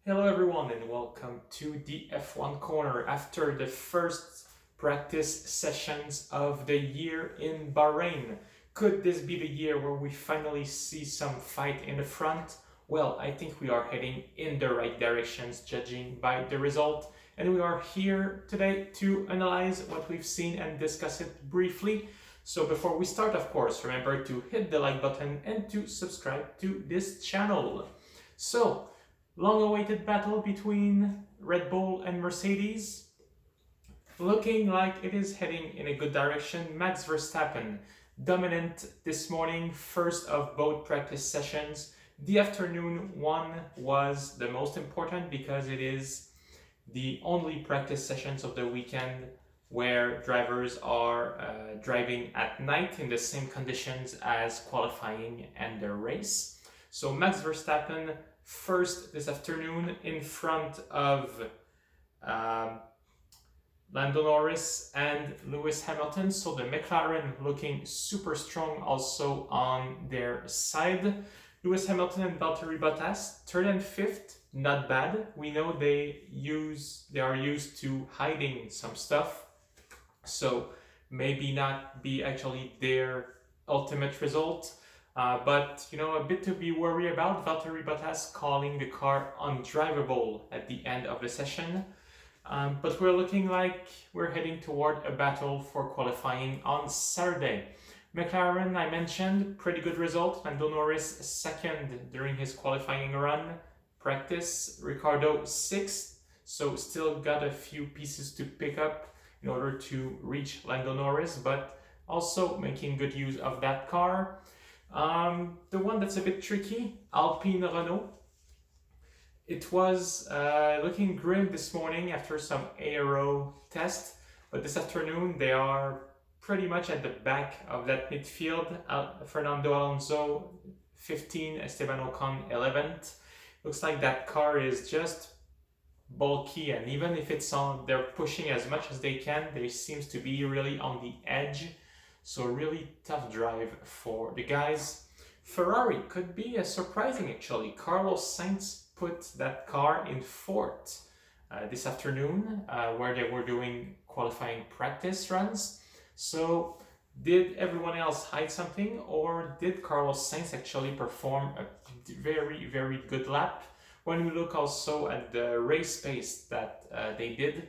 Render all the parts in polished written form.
Hello everyone and welcome to the F1 Corner after the first practice sessions of the year in Bahrain. Could this be the year where we finally see some fight in the front? Well, I think we are heading in the right directions judging by the result, and we are here today to analyze what we've seen and discuss it briefly. So before we start, of course, remember to hit the like button and to subscribe to this channel. So, long-awaited battle between Red Bull and Mercedes, looking like it is heading in a good direction. Max Verstappen dominant this morning, first of both practice sessions. The afternoon one was the most important because it is the only practice sessions of the weekend where drivers are driving at night in the same conditions as qualifying and the race. So Max Verstappen first this afternoon in front of Lando Norris and Lewis Hamilton. So the McLaren looking super strong also on their side. Lewis Hamilton and Valtteri Bottas, third and fifth, not bad. We know they are used to hiding some stuff, so maybe not be actually their ultimate result. But a bit to be worried about. Valtteri Bottas calling the car undrivable at the end of the session. But we're looking like we're heading toward a battle for qualifying on Saturday. McLaren, I mentioned, pretty good result. Lando Norris second during his qualifying run. Practice, Ricciardo sixth, so still got a few pieces to pick up in order to reach Lando Norris, but also making good use of that car. The one that's a bit tricky, Alpine Renault. It was looking grim this morning after some aero test, but this afternoon they are pretty much at the back of that midfield. Fernando Alonso 15, Esteban Ocon 11th. Looks like that car is just bulky, and even if it's on, they're pushing as much as they can, they seems to be really on the edge. So really tough drive for the guys. Ferrari could be surprising actually. Carlos Sainz put that car in fourth this afternoon where they were doing qualifying practice runs. So did everyone else hide something, or did Carlos Sainz actually perform a very, very good lap? When we look also at the race pace that they did,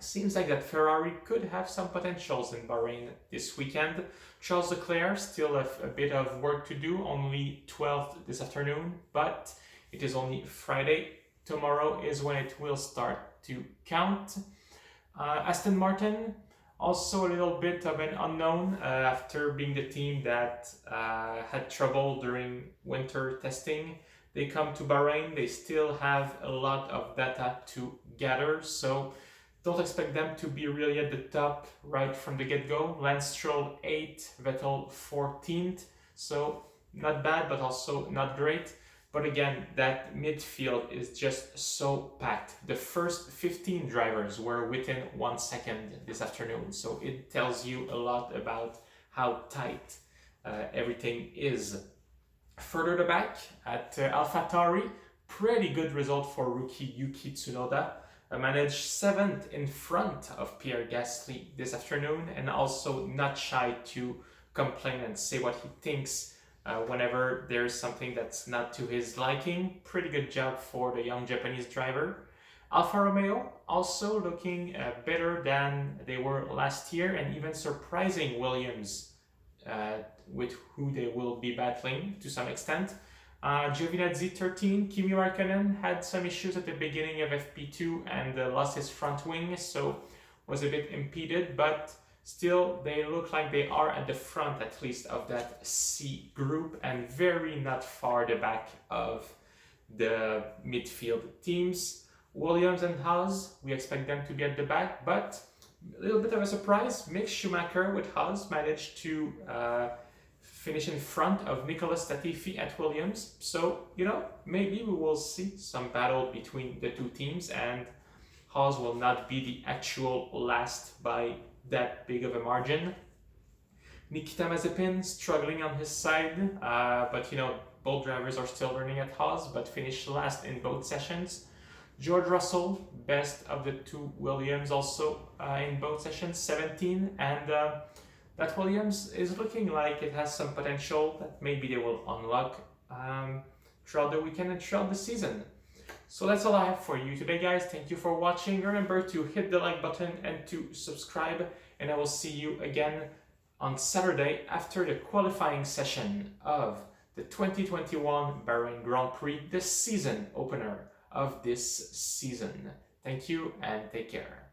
seems like that Ferrari could have some potentials in Bahrain this weekend. Charles Leclerc still have a bit of work to do, only 12th this afternoon, but it is only Friday. Tomorrow is when it will start to count. Aston Martin, also a little bit of an unknown after being the team that had trouble during winter testing. They come to Bahrain, they still have a lot of data to gather, so don't expect them to be really at the top right from the get-go. Lance Stroll 8th, Vettel 14th, so not bad, but also not great. But again, that midfield is just so packed. The first 15 drivers were within 1 second this afternoon, so it tells you a lot about how tight everything is. Further to back at AlphaTauri, pretty good result for rookie Yuki Tsunoda. Managed 7th in front of Pierre Gasly this afternoon, and also not shy to complain and say what he thinks whenever there's something that's not to his liking. Pretty good job for the young Japanese driver. Alfa Romeo also looking better than they were last year, and even surprising Williams with who they will be battling to some extent. Giovinazzi 13, Kimi Raikkonen had some issues at the beginning of FP2 and lost his front wing, so was a bit impeded, but still they look like they are at the front at least of that C group and very not far the back of the midfield teams. Williams and Haas, we expect them to be at the back, but a little bit of a surprise. Mick Schumacher with Haas managed to finish in front of Nicolas Latifi at Williams. So, maybe we will see some battle between the two teams, and Haas will not be the actual last by that big of a margin. Nikita Mazepin struggling on his side, but Both drivers are still learning at Haas, but finished last in both sessions. George Russell, best of the two Williams also in both sessions, 17. And that Williams is looking like it has some potential that maybe they will unlock throughout the weekend and throughout the season. So that's all I have for you today, guys. Thank you for watching. Remember to hit the like button and to subscribe. And I will see you again on Saturday after the qualifying session of the 2021 Bahrain Grand Prix, the season opener of this season. Thank you and take care.